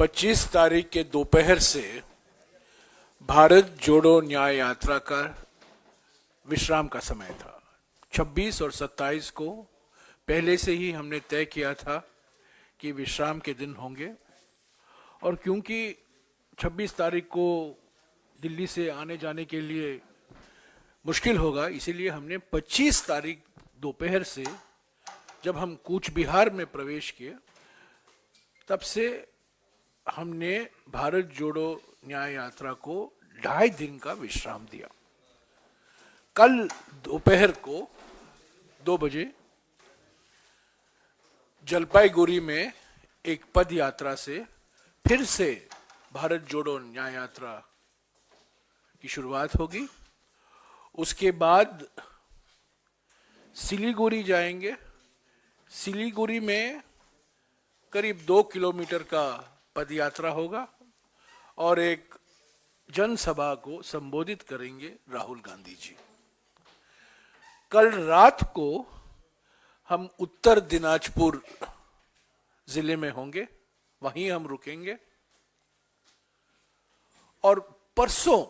25 तारीख के दोपहर से भारत जोड़ो न्याय यात्रा का विश्राम का समय था। 26 और 27 को पहले से ही हमने तय किया था कि विश्राम के दिन होंगे, और क्योंकि 26 तारीख को दिल्ली से आने जाने के लिए मुश्किल होगा, इसीलिए हमने 25 तारीख दोपहर से जब हम कूच बिहार में प्रवेश किए तब से हमने भारत जोड़ो न्याय यात्रा को 2.5 दिन का विश्राम दिया। कल दोपहर को 2 बजे जलपाईगुड़ी में एक पद यात्रा से फिर से भारत जोड़ो न्याय यात्रा की शुरुआत होगी। उसके बाद सिलीगुड़ी जाएंगे। सिलीगुड़ी में करीब 2 किलोमीटर का पद यात्रा होगा और एक जनसभा को संबोधित करेंगे राहुल गांधी जी। कल रात को हम उत्तर दिनाजपुर जिले में होंगे, वहीं हम रुकेंगे, और परसों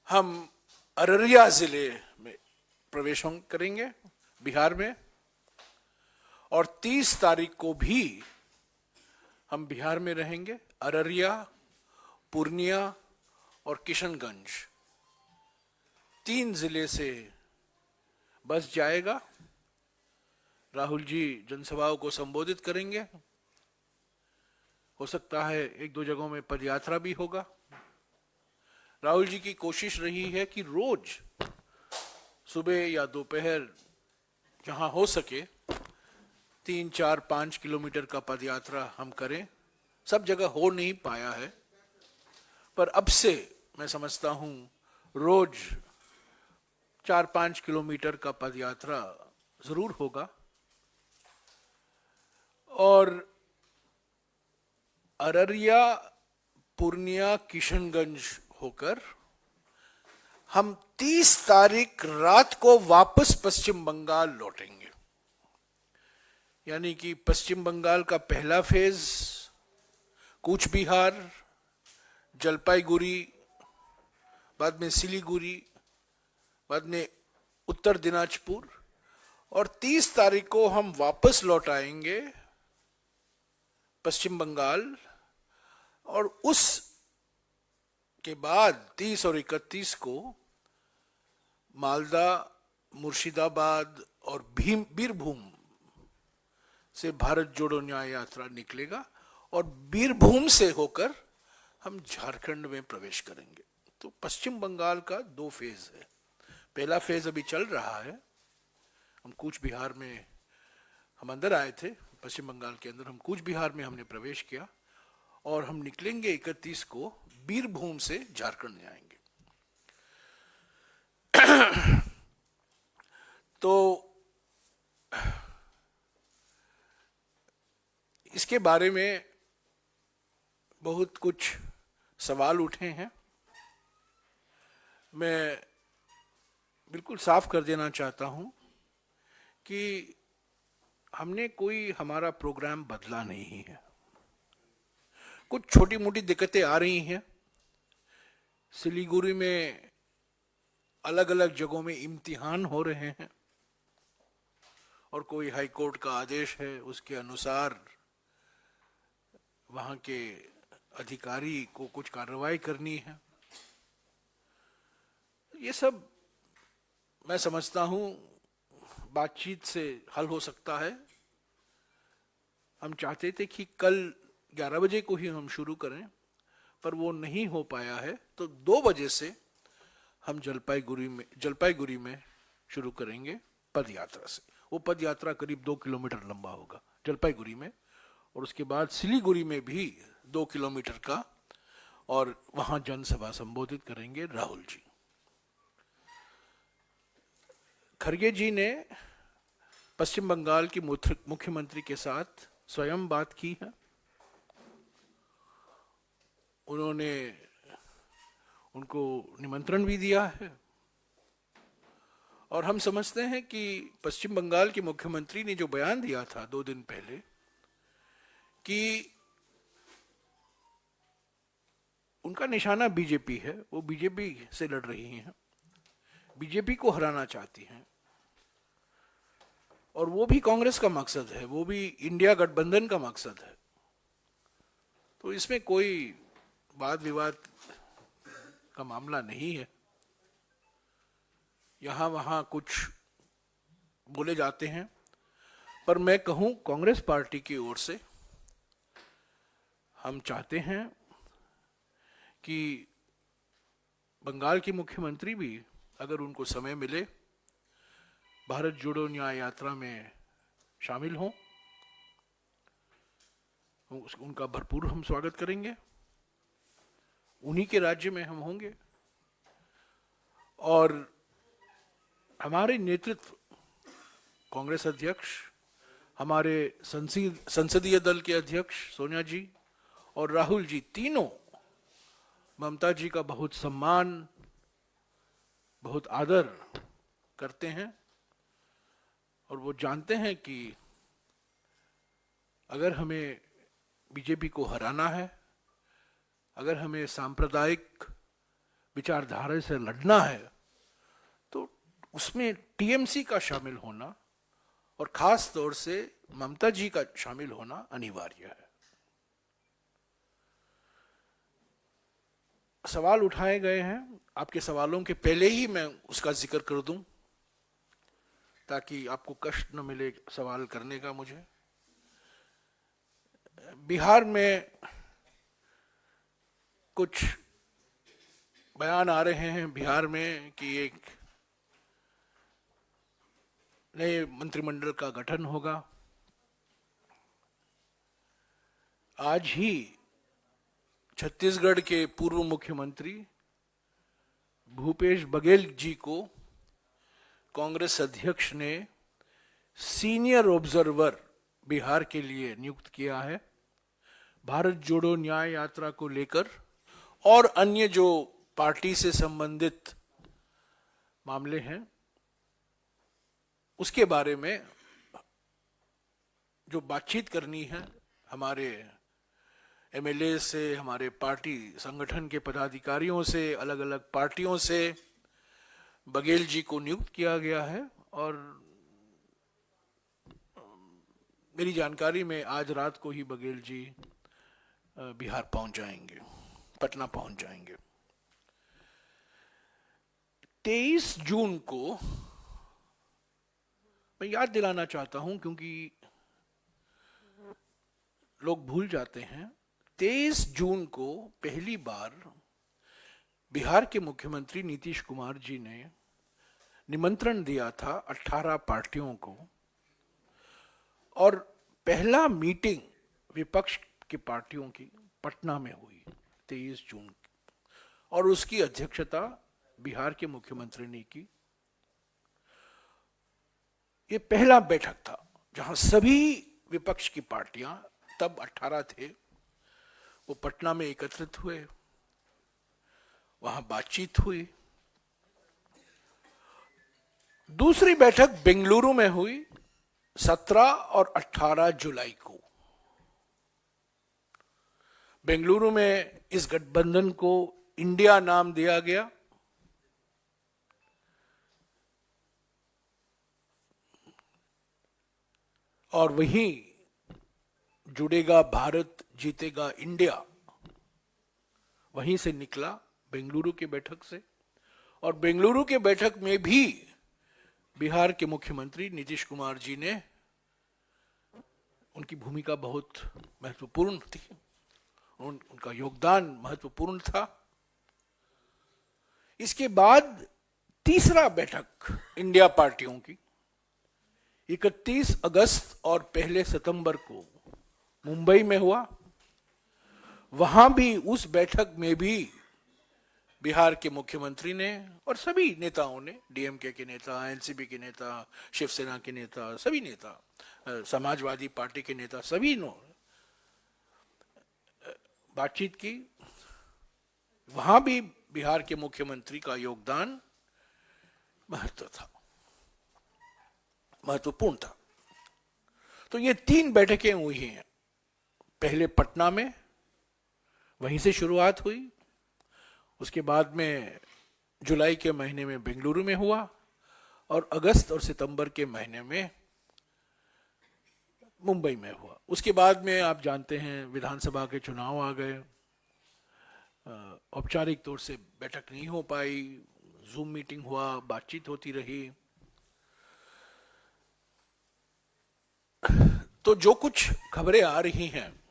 हम अररिया जिले में प्रवेश करेंगे बिहार में, और 30 तारीख को भी हम बिहार में रहेंगे। अररिया, पूर्णिया और किशनगंज 3 जिले से बस जाएगा। राहुल जी जनसभाओं को संबोधित करेंगे। हो सकता है 1-2 जगहों में पदयात्रा भी होगा। राहुल जी की कोशिश रही है कि रोज सुबह या दोपहर जहां हो सके 3, 4, 5 किलोमीटर का पदयात्रा हम करें। सब जगह हो नहीं पाया है, पर अब से मैं समझता हूं रोज 4-5 किलोमीटर का पदयात्रा जरूर होगा। और अररिया, पूर्णिया, किशनगंज होकर हम 30 तारीख रात को वापस पश्चिम बंगाल लौटेंगे। यानी कि पश्चिम बंगाल का पहला फेज कूच बिहार, जलपाईगुड़ी, बाद में सिलीगुड़ी, बाद में उत्तर दिनाजपुर, और 30 तारीख को हम वापस लौट आएंगे पश्चिम बंगाल। और उस के बाद 30 और 31 को मालदा, मुर्शिदाबाद और बीरभूम से भारत जोड़ो न्याय यात्रा निकलेगा, और बीरभूम से होकर हम झारखंड में प्रवेश करेंगे। तो पश्चिम बंगाल का 2 फेज है। पहला फेज अभी चल रहा है। हम कूच बिहार में हम अंदर आए थे, पश्चिम बंगाल के अंदर हम कूच बिहार में हमने प्रवेश किया, और हम निकलेंगे 31 को बीरभूम से झारखंड जाएंगे। तो इसके बारे में बहुत कुछ सवाल उठे हैं। मैं बिल्कुल साफ कर देना चाहता हूं कि हमने कोई हमारा प्रोग्राम बदला नहीं है। कुछ छोटी मोटी दिक्कतें आ रही हैं। सिलीगुड़ी में अलग अलग जगहों में इम्तिहान हो रहे हैं, और कोई हाई कोर्ट का आदेश है, उसके अनुसार वहां के अधिकारी को कुछ कार्रवाई करनी है। ये सब मैं समझता हूं बातचीत से हल हो सकता है। हम चाहते थे कि कल 11 बजे को ही हम शुरू करें, पर वो नहीं हो पाया है। तो 2 बजे से हम जलपाईगुड़ी में शुरू करेंगे पद यात्रा से। वो पद यात्रा करीब 2 किलोमीटर लंबा होगा जलपाईगुड़ी में, और उसके बाद सिलीगुड़ी में भी 2 किलोमीटर का, और वहां जनसभा संबोधित करेंगे राहुल जी। खरगे जी ने पश्चिम बंगाल की मुख्यमंत्री के साथ स्वयं बात की है। उन्होंने उनको निमंत्रण भी दिया है, और हम समझते हैं कि पश्चिम बंगाल के मुख्यमंत्री ने जो बयान दिया था 2 दिन पहले कि उनका निशाना बीजेपी है, वो बीजेपी से लड़ रही हैं, बीजेपी को हराना चाहती हैं, और वो भी कांग्रेस का मकसद है, वो भी इंडिया गठबंधन का मकसद है। तो इसमें कोई वाद विवाद का मामला नहीं है। यहां वहां कुछ बोले जाते हैं, पर मैं कहूं कांग्रेस पार्टी की ओर से हम चाहते हैं कि बंगाल की मुख्यमंत्री भी, अगर उनको समय मिले, भारत जोड़ो न्याय यात्रा में शामिल हों। उनका भरपूर हम स्वागत करेंगे। उन्हीं के राज्य में हम होंगे, और हमारे नेतृत्व, कांग्रेस अध्यक्ष, हमारे संसदीय दल के अध्यक्ष सोनिया जी और राहुल जी, तीनों ममता जी का बहुत सम्मान, बहुत आदर करते हैं, और वो जानते हैं कि अगर हमें बीजेपी को हराना है, अगर हमें सांप्रदायिक विचारधारा से लड़ना है, तो उसमें टीएमसी का शामिल होना और खास तौर से ममता जी का शामिल होना अनिवार्य है। सवाल उठाए गए हैं, आपके सवालों के पहले ही मैं उसका जिक्र कर दूं, ताकि आपको कष्ट न मिले सवाल करने का। मुझे बिहार में कुछ बयान आ रहे हैं बिहार में कि एक नए मंत्रिमंडल का गठन होगा। आज ही छत्तीसगढ़ के पूर्व मुख्यमंत्री भूपेश बघेल जी को कांग्रेस अध्यक्ष ने सीनियर ऑब्जर्वर बिहार के लिए नियुक्त किया है। भारत जोड़ो न्याय यात्रा को लेकर और अन्य जो पार्टी से संबंधित मामले हैं, उसके बारे में जो बातचीत करनी है हमारे एमएलए से, हमारे पार्टी संगठन के पदाधिकारियों से, अलग अलग पार्टियों से बघेल जी को नियुक्त किया गया है। और मेरी जानकारी में आज रात को ही बघेल जी बिहार पहुंच जाएंगे, पटना पहुंच जाएंगे। 23 जून को मैं याद दिलाना चाहता हूं, क्योंकि लोग भूल जाते हैं, 23 जून को पहली बार बिहार के मुख्यमंत्री नीतीश कुमार जी ने निमंत्रण दिया था 18 पार्टियों को, और पहला मीटिंग विपक्ष की पार्टियों की पटना में हुई 23 जून की, और उसकी अध्यक्षता बिहार के मुख्यमंत्री ने की। ये पहला बैठक था जहां सभी विपक्ष की पार्टियां, तब 18 थे, वो पटना में एकत्रित हुए, वहां बातचीत हुई। दूसरी बैठक बेंगलुरु में हुई 17 और 18 जुलाई को। बेंगलुरु में इस गठबंधन को इंडिया नाम दिया गया। और वहीं जुड़ेगा भारत, जीतेगा इंडिया, वहीं से निकला बेंगलुरु की बैठक से। और बेंगलुरु के बैठक में भी बिहार के मुख्यमंत्री नीतीश कुमार जी ने, उनकी भूमिका बहुत महत्वपूर्ण थी, उनका योगदान महत्वपूर्ण था। इसके बाद तीसरा बैठक इंडिया पार्टियों की 31 अगस्त और 1 सितंबर को मुंबई में हुआ। वहां भी, उस बैठक में भी बिहार के मुख्यमंत्री ने और सभी नेताओं ने, डीएमके के नेता, एनसीपी के नेता, शिवसेना के नेता, सभी नेता, समाजवादी पार्टी के नेता, सभी ने बातचीत की। वहां भी बिहार के मुख्यमंत्री का योगदान महत्वपूर्ण था। तो ये 3 बैठकें हुई हैं पहले पटना में, वहीं से शुरुआत हुई। उसके बाद में जुलाई के महीने में बेंगलुरु में हुआ और अगस्त और सितंबर के महीने में मुंबई में हुआ। उसके बाद में आप जानते हैं विधानसभा के चुनाव आ गए, औपचारिक तौर से बैठक नहीं हो पाई, जूम मीटिंग हुआ, बातचीत होती रही। तो जो कुछ खबरें आ रही हैं,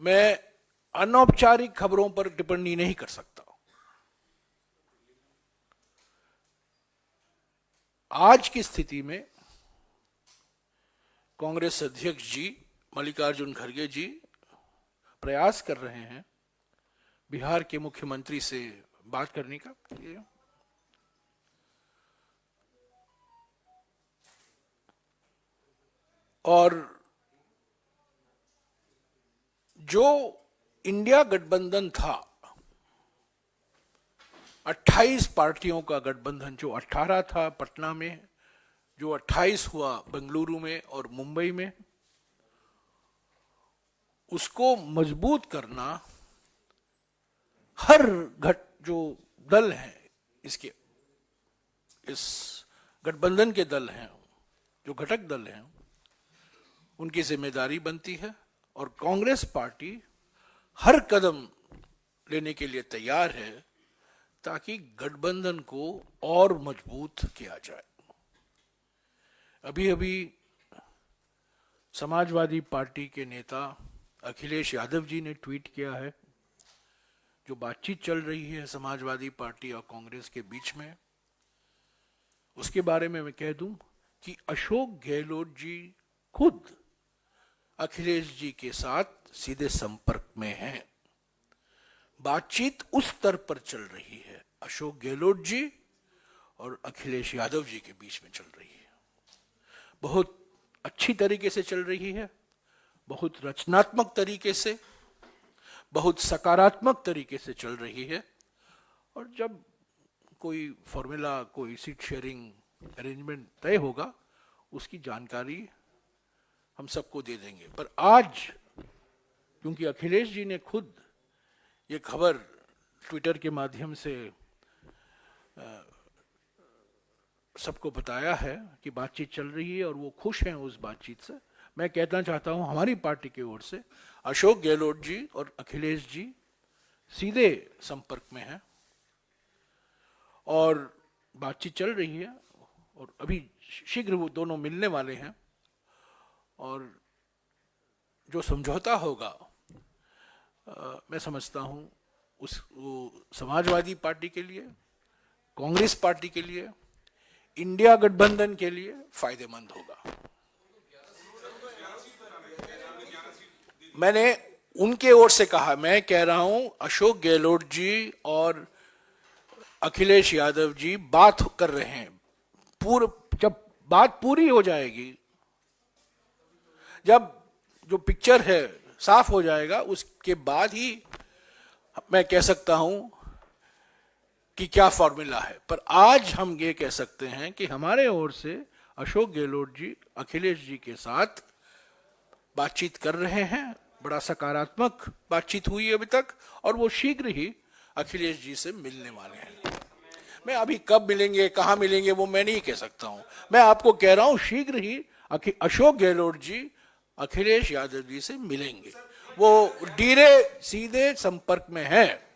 मैं अनौपचारिक खबरों पर टिप्पणी नहीं कर सकता। आज की स्थिति में कांग्रेस अध्यक्ष जी मल्लिकार्जुन खड़गे जी प्रयास कर रहे हैं बिहार के मुख्यमंत्री से बात करने का। और जो इंडिया गठबंधन था, 28 पार्टियों का गठबंधन, जो 18 था पटना में, जो 28 हुआ बेंगलुरु में और मुंबई में, उसको मजबूत करना हर जो दल हैं, इस गठबंधन के दल हैं, जो घटक दल हैं, उनकी जिम्मेदारी बनती है। और कांग्रेस पार्टी हर कदम लेने के लिए तैयार है ताकि गठबंधन को और मजबूत किया जाए। अभी अभी समाजवादी पार्टी के नेता अखिलेश यादव जी ने ट्वीट किया है, जो बातचीत चल रही है समाजवादी पार्टी और कांग्रेस के बीच में, उसके बारे में मैं कह दूं कि अशोक गहलोत जी खुद अखिलेश जी के साथ सीधे संपर्क में हैं। बातचीत उस स्तर पर चल रही है, अशोक गहलोत जी और अखिलेश यादव जी के बीच में चल रही है। बहुत अच्छी तरीके से चल रही है, बहुत रचनात्मक तरीके से, बहुत सकारात्मक तरीके से चल रही है। और जब कोई फॉर्मूला, कोई सीट शेयरिंग अरेंजमेंट तय होगा, उसकी जानकारी हम सबको दे देंगे। पर आज क्योंकि अखिलेश जी ने खुद ये खबर ट्विटर के माध्यम से सबको बताया है कि बातचीत चल रही है और वो खुश हैं उस बातचीत से, मैं कहना चाहता हूं हमारी पार्टी की ओर से अशोक गहलोत जी और अखिलेश जी सीधे संपर्क में हैं और बातचीत चल रही है और अभी शीघ्र वो दोनों मिलने वाले हैं। और जो समझौता होगा, मैं समझता हूं वो समाजवादी पार्टी के लिए, कांग्रेस पार्टी के लिए, इंडिया गठबंधन के लिए फायदेमंद होगा। मैंने उनके ओर से कहा, मैं कह रहा हूं अशोक गहलोत जी और अखिलेश यादव जी बात कर रहे हैं। जब बात पूरी हो जाएगी, जब जो पिक्चर है साफ हो जाएगा, उसके बाद ही मैं कह सकता हूं कि क्या फॉर्मूला है। पर आज हम ये कह सकते हैं कि हमारे ओर से अशोक गहलोत जी अखिलेश जी के साथ बातचीत कर रहे हैं, बड़ा सकारात्मक बातचीत हुई अभी तक, और वो शीघ्र ही अखिलेश जी से मिलने वाले हैं। मैं अभी कब मिलेंगे, कहां मिलेंगे, वो मैं नहीं कह सकता हूं। मैं आपको कह रहा हूं शीघ्र ही अशोक गहलोत जी अखिलेश यादव जी से मिलेंगे। वो सीधे संपर्क में है।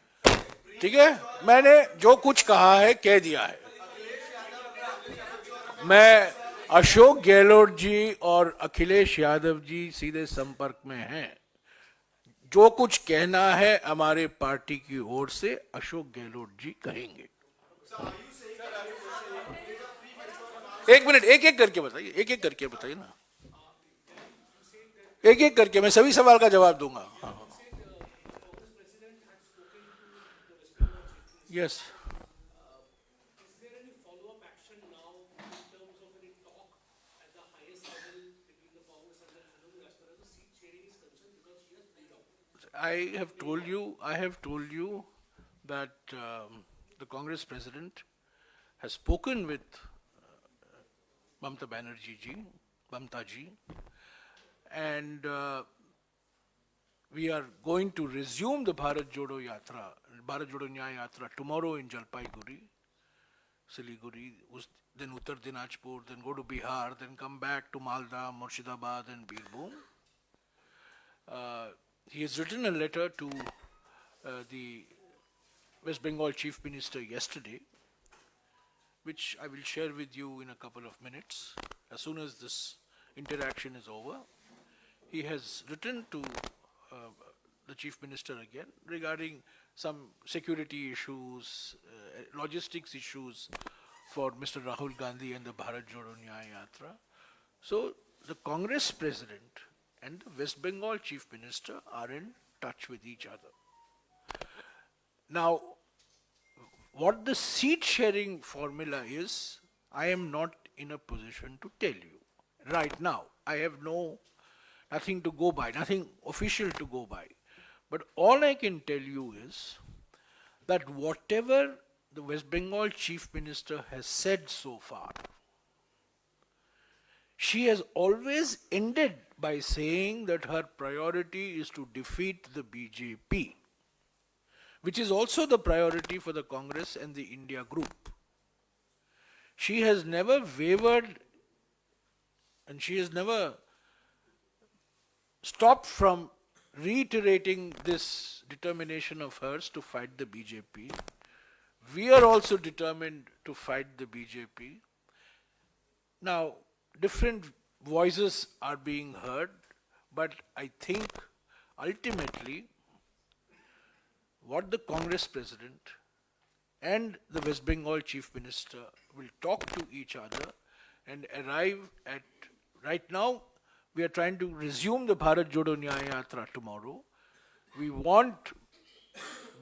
ठीक है, मैंने जो कुछ कहा है कह दिया है। मैं अशोक गहलोत जी और अखिलेश यादव जी सीधे संपर्क में हैं। जो कुछ कहना है हमारे पार्टी की ओर से अशोक गहलोत जी कहेंगे। एक मिनट, एक एक करके बताइए, एक एक करके बताइए ना, एक एक करके मैं सभी सवाल का जवाब दूंगा। Yes, I have told you that the Congress president has spoken with Mamata Banerjee ji, and we are going to resume the Bharat Jodo Nyaya Yatra tomorrow in Jalpaiguri, Siliguri, then Uttar Dinajpur, then go to Bihar, then come back to Malda, Murshidabad and Birbhum. He has written a letter to the West Bengal Chief Minister yesterday, which I will share with you in a couple of minutes. As soon as this interaction is over, he has written to the Chief Minister again regarding some security issues, logistics issues for Mr. Rahul Gandhi and the Bharat Jodo Nyaya Yatra. So the Congress President and the West Bengal Chief Minister are in touch with each other. Now, what the seat sharing formula is, I am not in a position to tell you. Right now, I have nothing to go by, nothing official to go by. But all I can tell you is that whatever the West Bengal Chief Minister has said so far, she has always ended by saying that her priority is to defeat the BJP, which is also the priority for the Congress and the India group. She has never wavered and she has never stopped from reiterating this determination of hers to fight the BJP. We are also determined to fight the BJP. Now, different voices are being heard, but I think ultimately what the Congress President and the West Bengal Chief Minister will talk to each other and arrive at, right now we are trying to resume the Bharat Jodo Nyaya Yatra tomorrow. We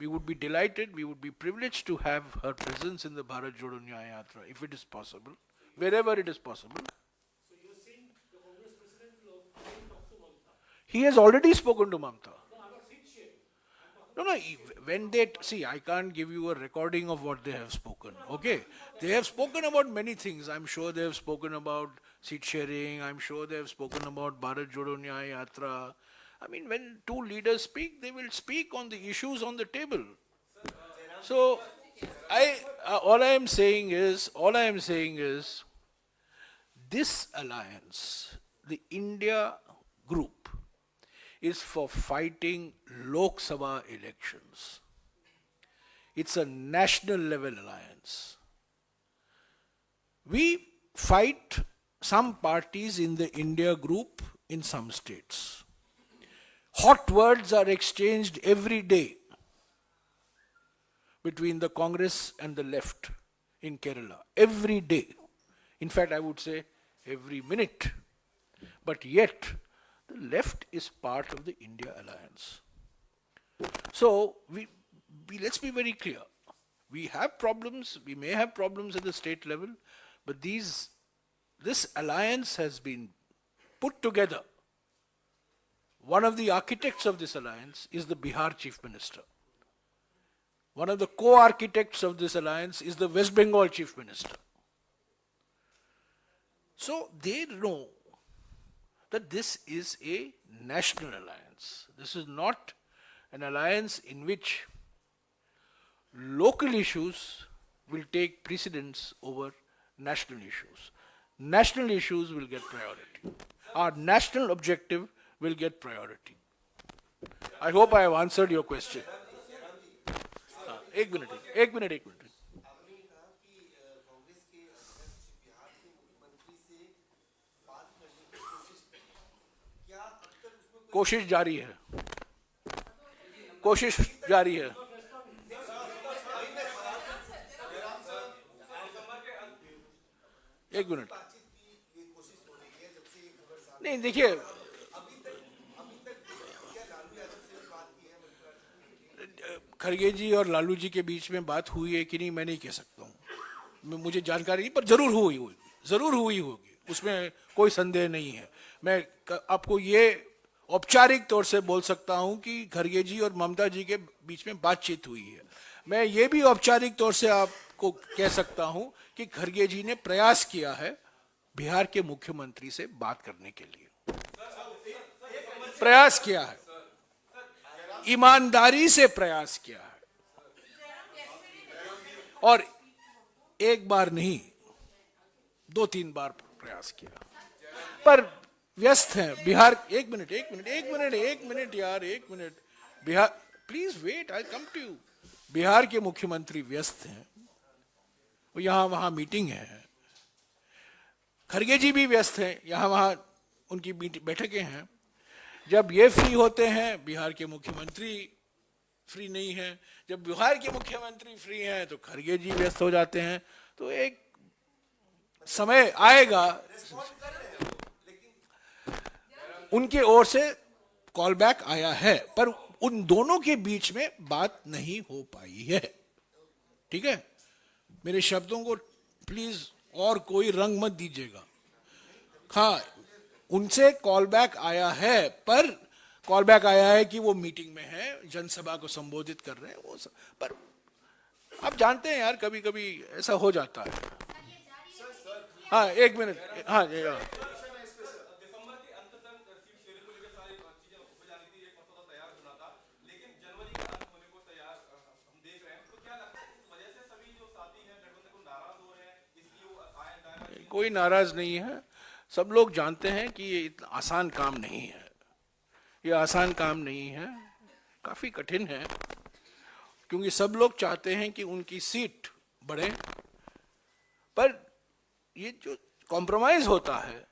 would be delighted, we would be privileged to have her presence in the Bharat Jodo Nyaya Yatra if it is possible, wherever it is possible. So you're saying the Congress President will talk to Mamta? He has already spoken to Mamta. No, I'm not seat sharing. No, when they, see, I can't give you a recording of what they have spoken, okay? They have spoken about many things. I'm sure they have spoken about seat sharing. I'm sure they have spoken about Bharat Jodo Nyaya Yatra. I mean, when two leaders speak, they will speak on the issues on the table. So, all I am saying is, this alliance, the India group, is for fighting Lok Sabha elections. It's a national level alliance. We fight some parties in the India group in some states. Hot words are exchanged every day between the Congress and the left in Kerala. Every day. In fact, I would say every minute. But yet, the left is part of the India alliance. So, let's be very clear. We have problems, we may have problems at the state level, but this alliance has been put together. One of the architects of this alliance is the Bihar Chief Minister. One of the co-architects of this alliance is the West Bengal Chief Minister. So they know that this is a national alliance. This is not an alliance in which local issues will take precedence over national issues. National issues will get priority. Our national objective will get priority. I hope I have answered your question. एक minute आपने कहा कि कांग्रेस के अध्यक्ष बिहार के मुख्यमंत्री से बात करने की कोशिश कर रहे हैं। क्या अब तक उसमें कोशिश जारी है। कोशिश जारी है। एक मिनट। बातचीत की ये कोशिश हो रही है जब से ये खबर सामने नहीं देखिए, अभी तक क्या लालू यादव से भी बात की है मल्लिकार्जुन? खड़गे जी और लालू जी के बीच में बात हुई है कि नहीं मैं नहीं कह सकता हूँ, मुझे जानकारी नहीं, पर जरूर हुई होगी, उसमें कोई संदेह नहीं है। मैं आपको ये औपचारिक तौर से बोल सकता हूँ कि खड़गे जी और ममता जी के बीच में बातचीत हुई है। मैं ये भी औपचारिक तौर से आपको कह सकता हूँ कि खड़गे जी ने प्रयास किया है बिहार के मुख्यमंत्री से बात करने के लिए। प्रयास किया है, ईमानदारी से प्रयास किया है, और एक बार नहीं 2-3 बार प्रयास किया, पर व्यस्त हैं बिहार। एक मिनट यार, एक minute. Bihar, please wait, I come to you. Bihar के मुख्यमंत्री व्यस्त हैं, वो यहां वहां मीटिंग है। खड़गे जी भी व्यस्त हैं, यहां वहां उनकी बैठकें हैं। जब ये फ्री होते हैं, बिहार के मुख्यमंत्री फ्री नहीं है। जब बिहार के मुख्यमंत्री फ्री हैं तो खड़गे जी व्यस्त हो जाते हैं। तो एक समय आएगा, उनके ओर से कॉल बैक आया है, पर उन दोनों के बीच में बात नहीं हो पाई है। ठीक है, मेरे शब्दों को प्लीज और कोई रंग मत दीजिएगा। हाँ, उनसे कॉल बैक आया है, पर कॉल बैक आया है कि वो मीटिंग में है, जनसभा को संबोधित कर रहे हैं वो सब। पर आप जानते हैं यार, कभी कभी ऐसा हो जाता है। हाँ, एक मिनट। हाँ, दिसंबर के अंत तक सीट शेयरिंग को लेकर सारी चीजें हो जानी थी, एक मसौदा तैयार होना था, लेकिन जनवरी का अंत होने को तैयार हम देख रहे हैं। तो क्या लगता है इस वजह से सभी जो साथी हैं गठबंधन को नाराज हो रहे हैं, इसलिए वो आए? कोई नाराज नहीं है। सब लोग जानते हैं कि ये इतना आसान काम नहीं है, ये आसान काम नहीं है, काफी कठिन है, क्योंकि सब लोग चाहते हैं कि उनकी सीट बढ़े। पर ये जो कॉम्प्रोमाइज होता है,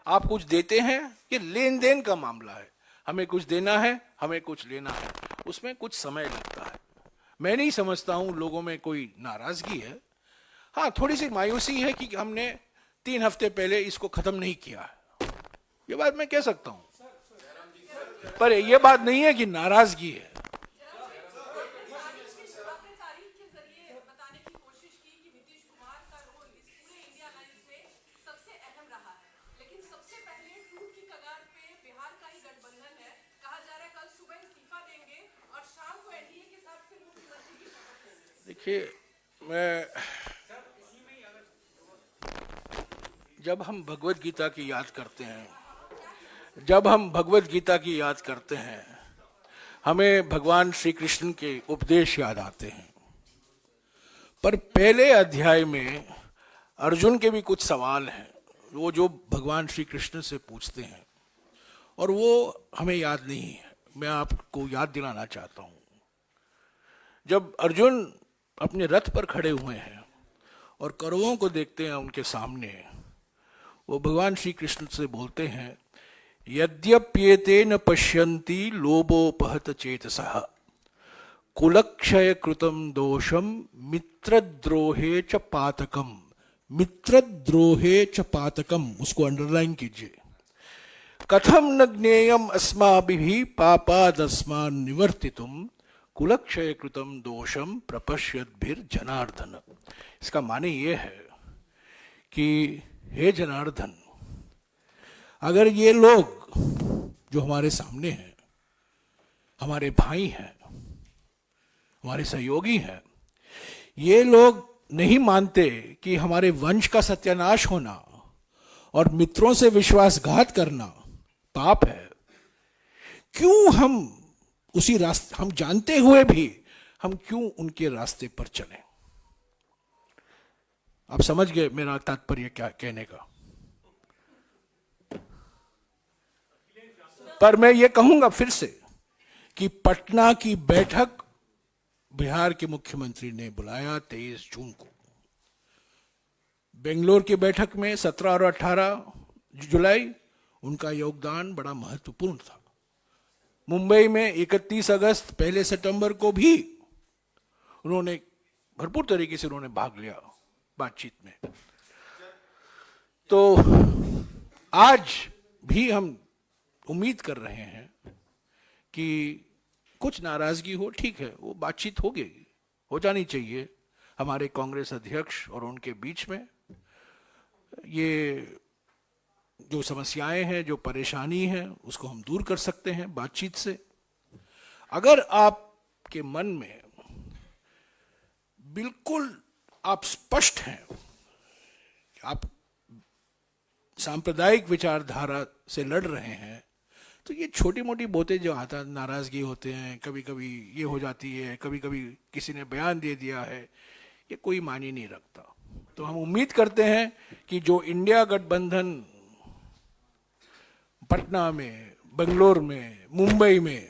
आप कुछ देते हैं, ये लेन देन का मामला है। हमें कुछ देना है, हमें कुछ लेना है, उसमें कुछ समय लगता है। मैं नहीं समझता हूं लोगों में कोई नाराजगी है। हाँ, थोड़ी सी मायूसी है कि हमने 3 हफ्ते पहले इसको खत्म नहीं किया है, ये बात मैं कह सकता हूं, पर ये बात नहीं है कि नाराजगी है। देखिए, मैं जब हम भगवत गीता की याद करते हैं, हमें भगवान श्री कृष्ण के उपदेश याद आते हैं। पर पहले अध्याय में अर्जुन के भी कुछ सवाल हैं, वो जो भगवान श्री कृष्ण से पूछते हैं, और वो हमें याद नहीं है। मैं आपको याद दिलाना चाहता हूं। जब अर्जुन अपने रथ पर खड़े हुए हैं और कौरवों को देखते हैं उनके सामने, वो भगवान श्री कृष्ण से बोलते हैं, यद्यप्येतेन पश्यन्ति लोभोपहत चेतसः कुलक्षय कृतं दोषम मित्रद्रोहे च पातकम। मित्रद्रोहे च पातकम, उसको अंडरलाइन कीजिए। कथम न ज्ञेयम अस्माभिः पापादस्मान् निवर्तितुम कुलक्षय कृतं दोषम प्रपश्यद्भिर जनार्दन। इसका माने ये है कि हे जनार्दन, अगर ये लोग जो हमारे सामने हैं, हमारे भाई हैं, हमारे सहयोगी हैं, ये लोग नहीं मानते कि हमारे वंश का सत्यानाश होना और मित्रों से विश्वासघात करना पाप है, क्यों हम उसी रास्ते, हम जानते हुए भी हम क्यों उनके रास्ते पर चलें? आप समझ गए मेरा तात्पर्य क्या कहने का। पर मैं ये कहूंगा फिर से कि पटना की बैठक बिहार के मुख्यमंत्री ने बुलाया 23 जून को। बेंगलोर की बैठक में 17 और 18 जुलाई उनका योगदान बड़ा महत्वपूर्ण था। मुंबई में 31 अगस्त 1 सितंबर को भी उन्होंने भरपूर तरीके से उन्होंने भाग लिया बातचीत में। तो आज भी हम उम्मीद कर रहे हैं कि कुछ नाराजगी हो, ठीक है, वो बातचीत होगी, हो जानी चाहिए हमारे कांग्रेस अध्यक्ष और उनके बीच में। ये जो समस्याएं हैं, जो परेशानी है, उसको हम दूर कर सकते हैं बातचीत से। अगर आपके मन में बिल्कुल आप स्पष्ट हैं, आप सांप्रदायिक विचारधारा से लड़ रहे हैं, तो ये छोटी मोटी बातें जो आता नाराजगी होते हैं, कभी कभी ये हो जाती है, कभी कभी किसी ने बयान दे दिया है, ये कोई मायने नहीं रखता। तो हम उम्मीद करते हैं कि जो इंडिया गठबंधन पटना में, बेंगलोर में, मुंबई में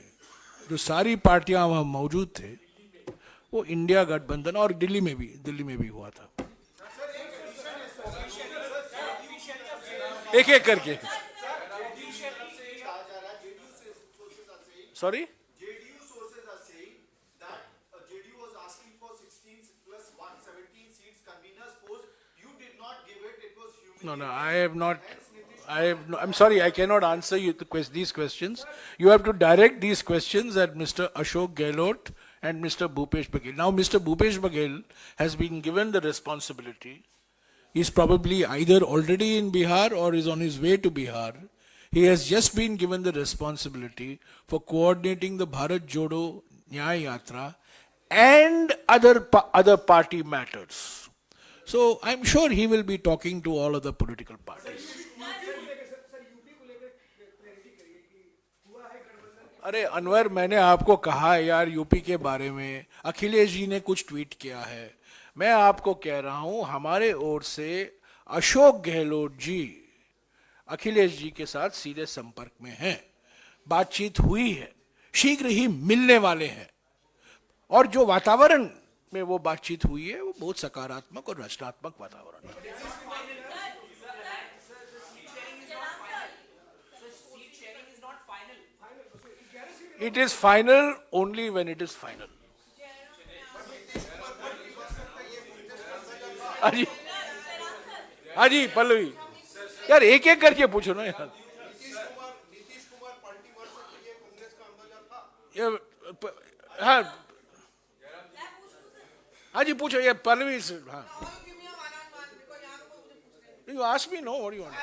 जो सारी पार्टियां वहां मौजूद थे, वो इंडिया गठबंधन, और दिल्ली में भी हुआ था, एक एक करके। Sorry, JDU sources are saying that JDU was asking for 16 plus 1, 17 seats conveners post. You did not give it. It was humiliating. no, I have not. I'm sorry, I cannot answer you these questions. You have to direct these questions at Mr. Ashok Gehlot and Mr. Bhupesh Baghel. Now, Mr. Bhupesh Baghel has been given the responsibility. He's probably either already in Bihar or is on his way to Bihar. He has just been given the responsibility for coordinating the Bharat Jodo Nyaya Yatra and other party matters. So I'm sure he will be talking to all other political parties. अरे अनवर, मैंने आपको कहा है यार UP के बारे में, अखिलेश जी ने कुछ ट्वीट किया है। मैं आपको कह रहा हूं, हमारे ओर से अशोक गहलोत जी अखिलेश जी के साथ सीधे संपर्क में हैं, बातचीत हुई है, शीघ्र ही मिलने वाले हैं, और जो वातावरण में वो बातचीत हुई है वो बहुत सकारात्मक और रचनात्मक वातावरण है। It is final only when it is final. हाजी, हाजी पल्लवी, यार एक एक करके पूछो ना यार। नीतीश कुमार पार्टी वर्ष के लिए कांग्रेस का अंदाजा था। हाँ हाजी पूछो, ये पल्लवी से। हाँ, you ask me, no, what do you want?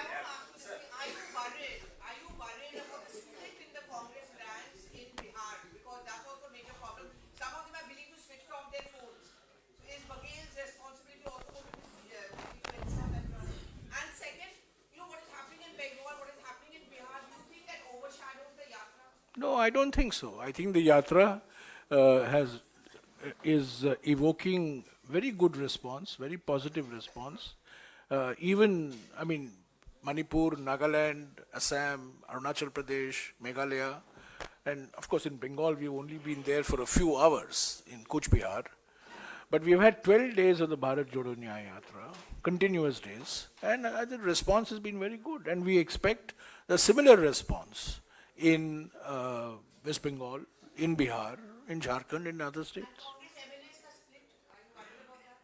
No, I don't think so. I think the yatra is evoking very good response, very positive response. Even, I mean, Manipur, Nagaland, Assam, Arunachal Pradesh, Meghalaya, and of course in Bengal we've only been there for a few hours in Kuch Bihar. But we've had 12 days of the Bharat Jodo Nyaya Yatra, continuous days, and the response has been very good. And we expect a similar response in West Bengal, in Bihar, in Jharkhand, in other states.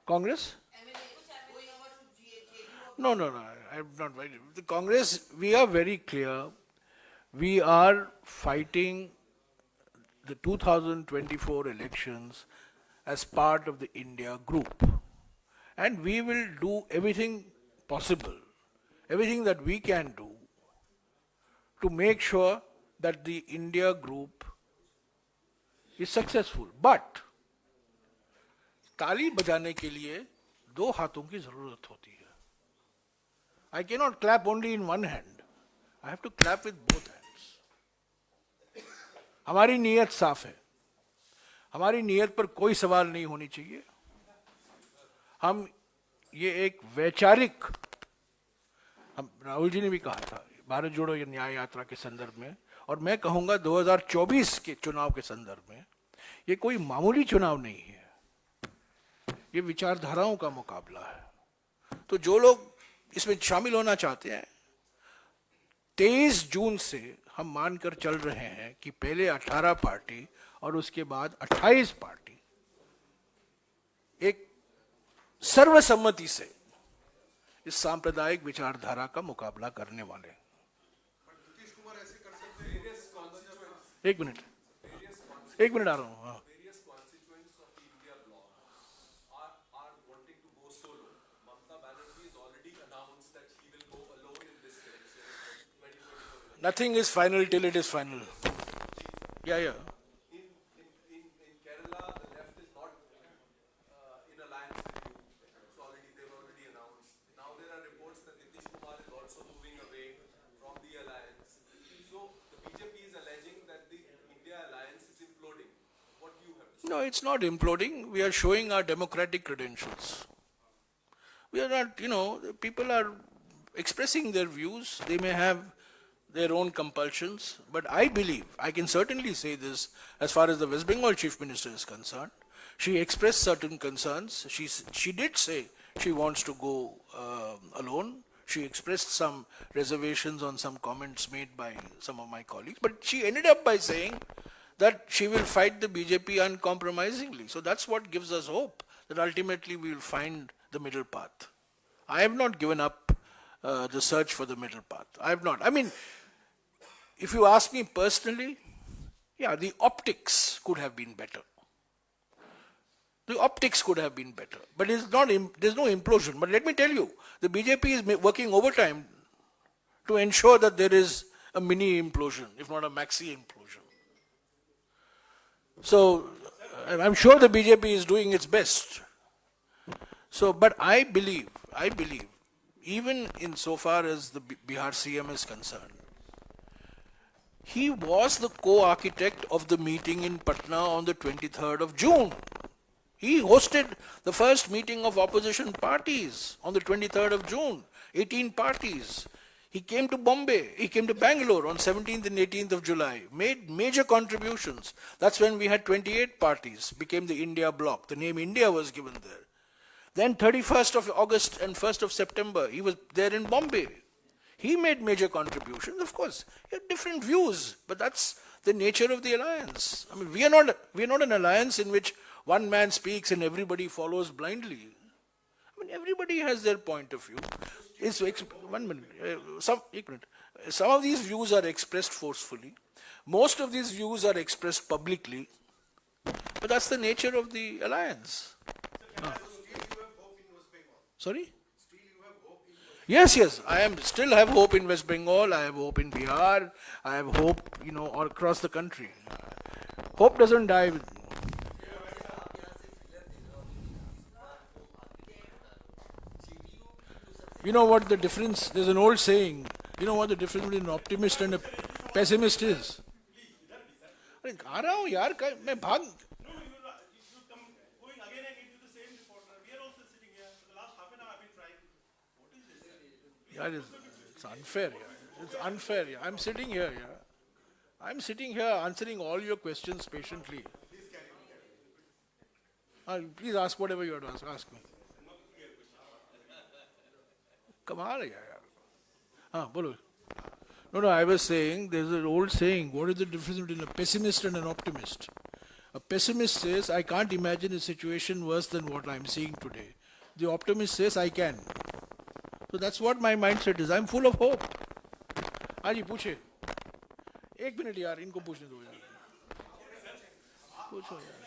Congress? No, I'm not right. The Congress, we are very clear. We are fighting the 2024 elections as part of the India group. And we will do everything possible, everything that we can do to make sure that the India group is successful. But ताली बजाने के लिए दो हाथों की जरूरत होती है. I cannot clap only in one hand. I have to clap with both hands. हमारी नीयत साफ है. हमारी नीयत पर कोई सवाल नहीं होनी चाहिए. हम ये एक वैचारिक, हम राहुल जी ने भी कहा था भारत जोड़ो न्याय यात्रा के संदर्भ में, और मैं कहूंगा 2024 के चुनाव के संदर्भ में, ये कोई मामूली चुनाव नहीं है. ये विचारधाराओं का मुकाबला है. तो जो लोग इसमें शामिल होना चाहते हैं, 23 जून से हम मानकर चल रहे हैं कि पहले 18 पार्टी और उसके बाद 28 पार्टी एक सर्वसम्मति से इस सांप्रदायिक विचारधारा का मुकाबला करने वाले हैं. एक मिनट आ रहा हूं. हाँ. Nothing is final till it is final. Yeah. In Kerala, the left is not in alliance with you. They've already announced. Now there are reports that Nitish Kumar is also moving away from the alliance. So the BJP is No, it's not imploding. We are showing our democratic credentials. We are not, people are expressing their views. They may have their own compulsions, but I believe, I can certainly say this as far as the West Bengal Chief Minister is concerned. She expressed certain concerns. She did say she wants to go alone. She expressed some reservations on some comments made by some of my colleagues, but she ended up by saying that she will fight the BJP uncompromisingly. So that's what gives us hope, that ultimately we will find the middle path. I have not given up the search for the middle path. I have not. I mean, if you ask me personally, yeah, the optics could have been better. The optics could have been better. But there's no implosion. But let me tell you, the BJP is working overtime to ensure that there is a mini implosion, if not a maxi implosion. So, I'm sure the BJP is doing its best. So, but I believe, even insofar as the Bihar CM is concerned, he was the co-architect of the meeting in Patna on the 23rd of June. He hosted the first meeting of opposition parties on the 23rd of June, 18 parties. He came to Bombay, he came to Bangalore on 17th and 18th of July, made major contributions. That's when we had 28 parties, became the India bloc. The name India was given there. Then 31st of August and 1st of September, he was there in Bombay. He made major contributions. Of course, he had different views, but that's the nature of the alliance. I mean, we are not an alliance in which one man speaks and everybody follows blindly. I mean, everybody has their point of view. One minute. Some of these views are expressed forcefully. Most of these views are expressed publicly. But that's the nature of the alliance. Sorry? Yes. I still have hope in West Bengal. I have hope in Bihar. I have hope, all across the country. Hope doesn't die. You know what the difference? There's an old saying. You know what the difference between an optimist and a pessimist is? अरे आ रहा हूँ यार, मैं भाग. It's unfair. Yeah. It's unfair. Yeah. I'm sitting here. Yeah. I'm sitting here answering all your questions patiently. Please ask whatever you have to ask me. कमाल है यार. हाँ बोलो. No, I was saying there's an old saying. What is the difference between a pessimist and an optimist? A pessimist says, I can't imagine a situation worse than what I'm seeing today. The optimist says, I can. So that's what my mindset is. I'm full of hope. हाँ जी पूछे. एक minute यार, इनको पूछने दो यार. पूछो यार.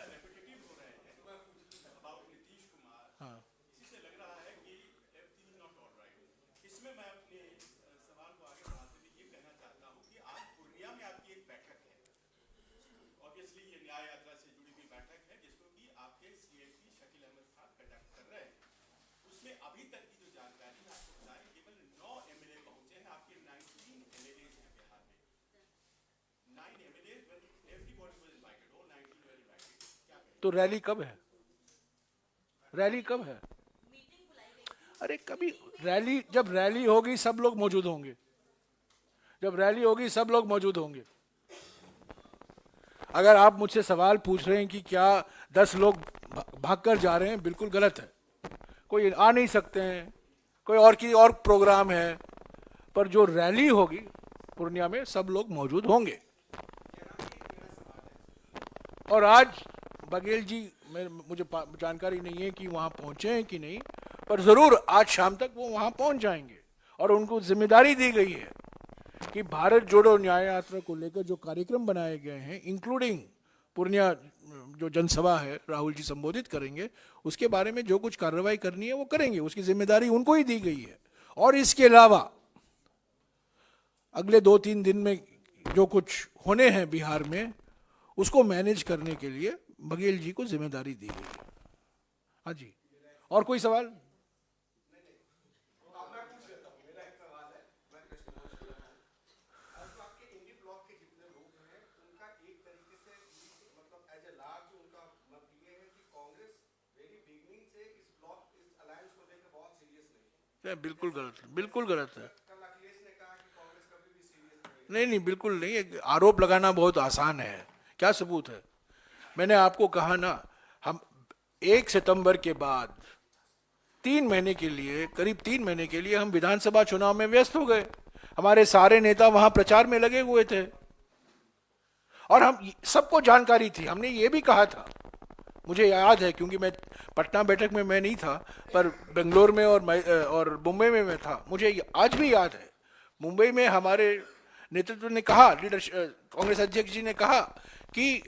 तो रैली कब है? रैली कब है? अरे कभी रैली, जब रैली होगी सब लोग मौजूद होंगे. जब रैली होगी सब लोग मौजूद होंगे. अगर आप मुझसे सवाल पूछ रहे हैं कि क्या 10 लोग भागकर जा रहे हैं, बिल्कुल गलत है. कोई आ नहीं सकते हैं, कोई और प्रोग्राम है, पर जो रैली होगी पूर्णिया में सब लोग मौजूद होंगे. और आज बघेल जी, मुझे जानकारी नहीं है कि वहां पहुंचे हैं कि नहीं, पर जरूर आज शाम तक वो वहां पहुंच जाएंगे. और उनको जिम्मेदारी दी गई है कि भारत जोड़ो न्याय यात्रा को लेकर जो कार्यक्रम बनाए गए हैं, इंक्लूडिंग पूर्णिया जो जनसभा है राहुल जी संबोधित करेंगे, उसके बारे में जो कुछ कार्रवाई करनी है वो करेंगे. उसकी जिम्मेदारी उनको ही दी गई है. और इसके अलावा अगले 2-3 दिन में जो कुछ होने हैं बिहार में, उसको मैनेज करने के लिए बघेल जी को जिम्मेदारी दी गई है. हाँ जी, और कोई सवाल? बिल्कुल गलत है, बिल्कुल गलत है। नहीं नहीं, बिल्कुल नहीं। एक आरोप लगाना बहुत आसान है, क्या सबूत है? मैंने आपको कहा ना, हम 1 सितंबर के बाद 3 महीने के लिए, करीब 3 महीने के लिए हम विधानसभा चुनाव में व्यस्त हो गए। हमारे सारे नेता वहां प्रचार में लगे हुए थे और हम सबको जानकारी थी। हमने ये भी कहा था, मुझे याद है क्योंकि मैं पटना बैठक में मैं नहीं था, पर बेंगलोर में और मुंबई में मैं था। मुझे आज भी याद है, मुंबई में हमारे नेतृत्व ने कहा, कांग्रेस अध्यक्ष जी ने कहा कि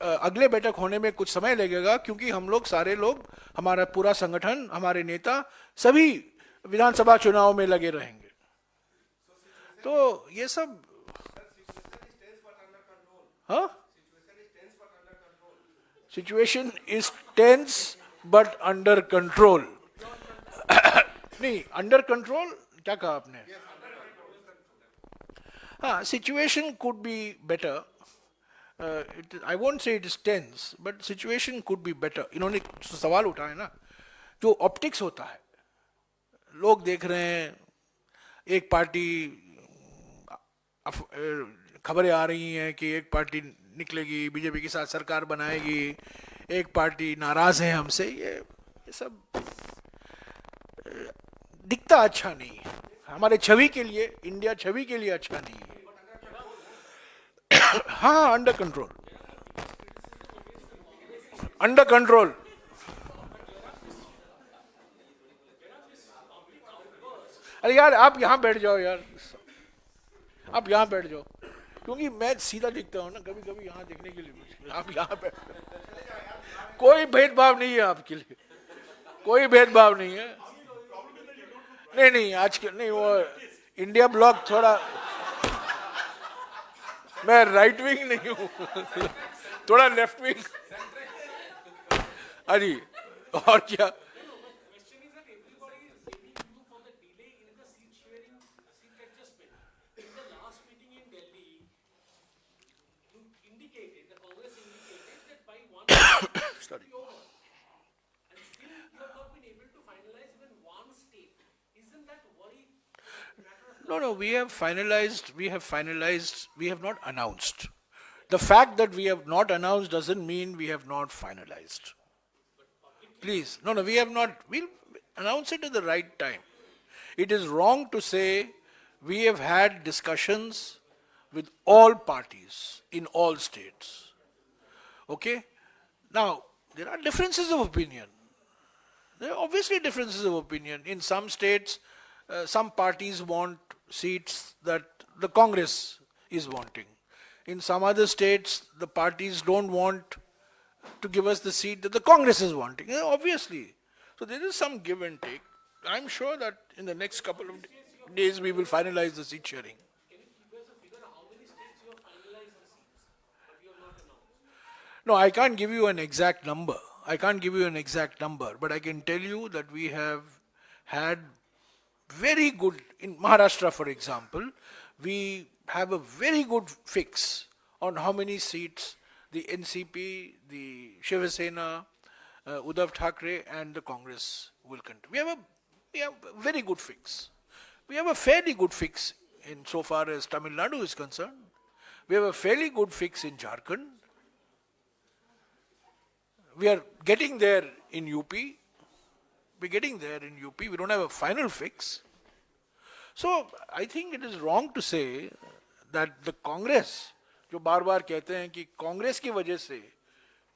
अगले बैठक होने में कुछ समय लगेगा क्योंकि हम लोग सारे लोग, हमारा पूरा संगठन, हमारे नेता सभी विधानसभा चुनाव में लगे रहेंगे। तो ये सब, हाँ, situation is tense but under control. नहीं, अंडर कंट्रोल क्या कहा आपने? हाँ, situation could be better. I won't say it is tense, but situation could be better. इन्होंने सवाल उठाया ना, जो ऑप्टिक्स होता है, लोग देख रहे हैं, एक पार्टी, खबरें आ रही हैं कि एक पार्टी निकलेगी, बीजेपी के साथ सरकार बनाएगी, एक पार्टी नाराज है हमसे। ये सब दिखता अच्छा नहीं है, हमारे छवि के लिए, इंडिया छवि के लिए अच्छा नहीं है। हाँ, अंडर कंट्रोल, अंडर कंट्रोल। अरे यार, आप यहां बैठ जाओ यार, आप यहां बैठ जाओ, क्योंकि मैं सीधा दिखता हूं ना, कभी कभी यहां देखने के लिए मुश्किल। आप यहां बैठ, कोई भेदभाव नहीं है आपके लिए, कोई भेदभाव नहीं है। नहीं नहीं, आज के नहीं, वो इंडिया ब्लॉक थोड़ा, मैं राइट विंग नहीं हूं, थोड़ा लेफ्ट विंग। अरे, और क्या? Sorry. No, we have finalized, we have not announced. The fact that we have not announced doesn't mean we have not finalized. Please, no, we have not, we'll announce it at the right time. It is wrong to say we have had discussions with all parties in all states. Okay? Now, there are differences of opinion. There are obviously differences of opinion. In some states, some parties want seats that the Congress is wanting. In some other states, the parties don't want to give us the seat that the Congress is wanting. Obviously. So there is some give and take. I'm sure that in the next couple of days we will finalize the seat sharing. No, I can't give you an exact number. But I can tell you that we have had very good, in Maharashtra for example, we have a very good fix on how many seats the NCP, the Shiva Sena, Uddhav Thackeray and the Congress will continue. We have a very good fix. We have a fairly good fix in so far as Tamil Nadu is concerned. We have a fairly good fix in Jharkhand. We are getting there in UP. We don't have a final fix. So I think it is wrong to say that the Congress, जो बार बार कहते हैं कि कांग्रेस की वजह से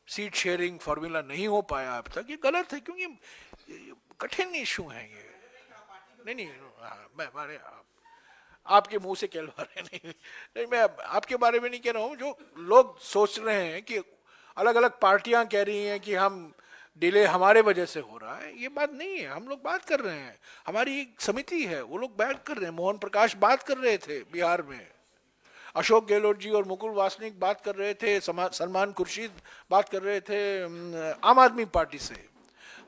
seat sharing formula नहीं हो पाया अब तक, ये गलत है, क्योंकि कठिन इशू है ये। नहीं, आपके मुंह से कहलवा रहे नहीं, मैं आपके बारे में नहीं कह रहा हूँ। जो लोग सोच रहे हैं कि अलग अलग पार्टियां कह रही हैं कि हम डिले हमारे वजह से हो रहा है, ये बात नहीं है। हम लोग बात कर रहे हैं, हमारी एक समिति है, वो लोग बात कर रहे हैं। मोहन प्रकाश बात कर रहे थे बिहार में, अशोक गहलोत जी और मुकुल वासनिक बात कर रहे थे, सलमान खुर्शीद बात कर रहे थे आम आदमी पार्टी से।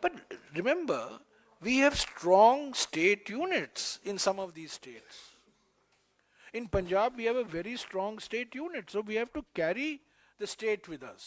But remember, we have strong state units in some of these states. In Punjab, we have a very strong state unit, so we have to carry the state with us.